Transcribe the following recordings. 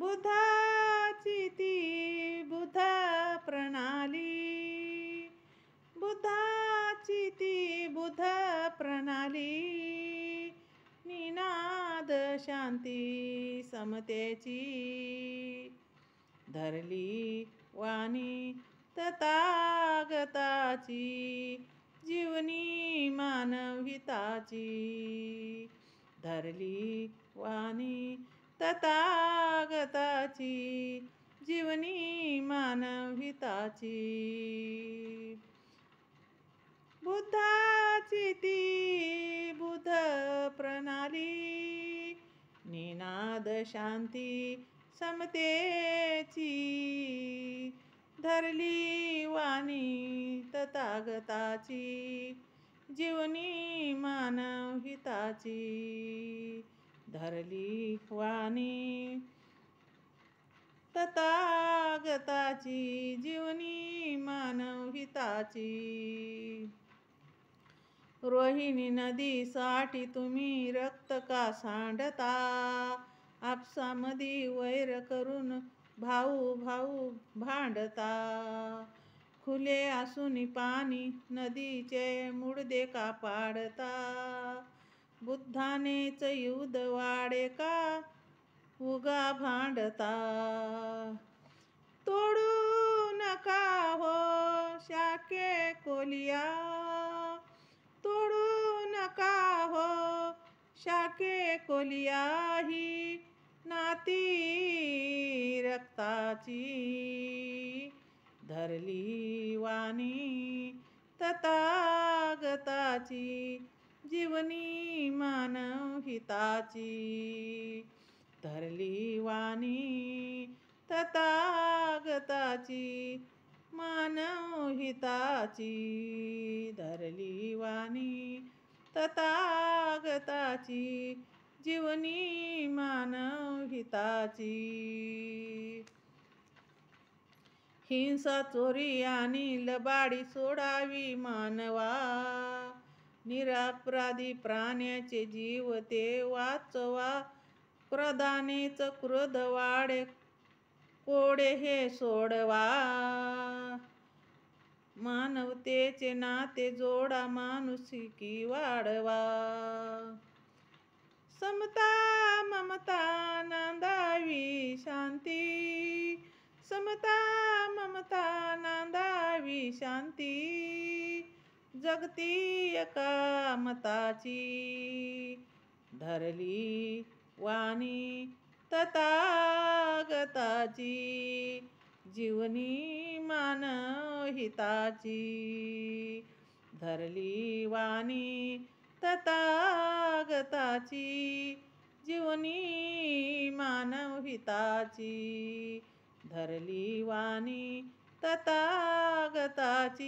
बुद्धाची ती बुद्ध प्रणाली, बुद्धाची ती बुद्ध प्रणाली, निनाद शांती समतेची, धरली वाणी तथागताची, जीवनी मानवहिताची, धरली वाणी तथागताची, जीवनी मानवहिताची. बुद्धाची ती बुद्ध प्रणाली, निनाद शांती समतेची, धरली वाणी तथागताची, जीवनी मानवहिताची, धरली वाणी तथागताची, जीवनी मानवहिताची. रोहिणी नदीसाठी तुम्ही रक्त का सांडता, आपसामधी वैर करून भाऊ भाऊ भांडता, खुले असून पाणी नदीचे मुडदे का पाडता, बुद्धानेच युद्ध वाडे का उगा भांडता, तोडू नका हो शाखे कोलिया, तोडू नका हो शाखे कोलिया, ही नाती रक्ताची, धरली वाणी तथागताची, जीवनी मानवहिताची, धरली वाणी तथागताची, मानवहिताची, धरली वाणी तथागताची, जीवनी मानवहिताची. हिंसा चोरी आणि लबाडी सोडावी मानवा, निरपराधी प्राण्याचे जीव ते वाचवा, क्रोधानेच क्रोध वाढे कोडे हे सोडवा, मानवतेचे नाते जोडा माणुसकी वाढवा, समता ममता नांदावी शांती, समता ममता नांदावी शांती, जगती एका मताची, धरली वाणी तथागताची, जीवनी मानवहिताची, धरली वाणी तथागताची, जीवनी मानवहिताची, धरली वाणी तथागताची,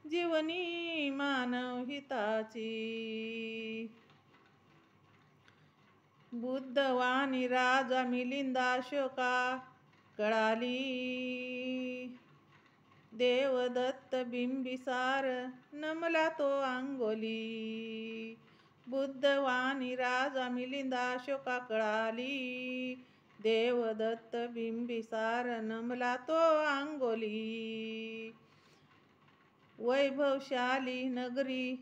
जीवनी मानवहिताची. बुद्धवाणी राजा मिलिंदाशोका कळाली, देवदत्त बिंबिसार नमला तो अंगोली, बुद्धवाणी राजा मिलिंदाशोका कळाली, देवदत्त बिंबिसार नमला तो अंगोली, वैभवशाली नगरी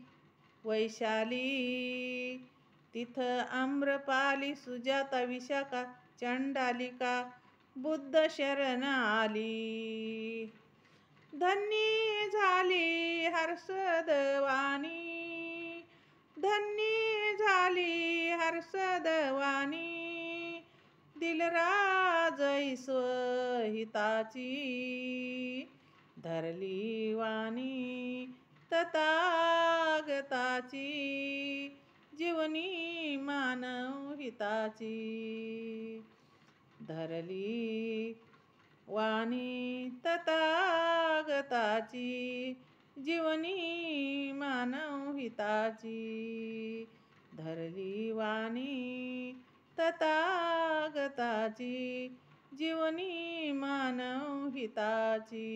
वैशाली, तिथं आम्रपाली सुजाता विशाखा चंडालिका बुद्ध शरण आली, धन्य झाली हर्षद वाणी, धन्य झाली हर्षद वाणी, दिलराज ईश्वहिताची, धरली वाणी तथागताची, जीवनी मानवहिताची, धरली वाणी तथागताची, जीवनी मानवहिताची, धरली वाणी तथागताची, जीवनी मानवहिताची.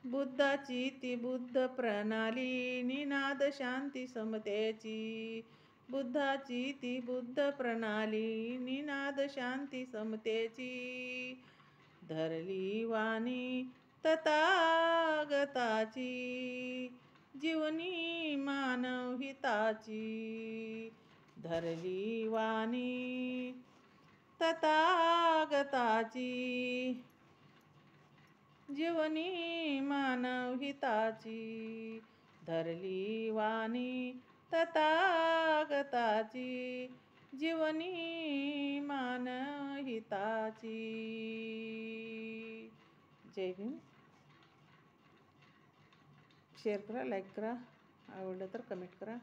बुद्धाची ती बुद्ध प्रणाली, निनाद शांती समतेची, बुद्धाची ती बुद्ध प्रणाली, निनाद शांती समतेची, धरली वाणी तथागताची, जीवनी मानव हिताची, धरली वाणी तथागताची, जीवनी मानव हिताची, धरली वाणी तथागताची, जीवनी मानव हिताची. जय भीम. शेअर करा, लाईक करा, आवडलं तर कमेंट करा.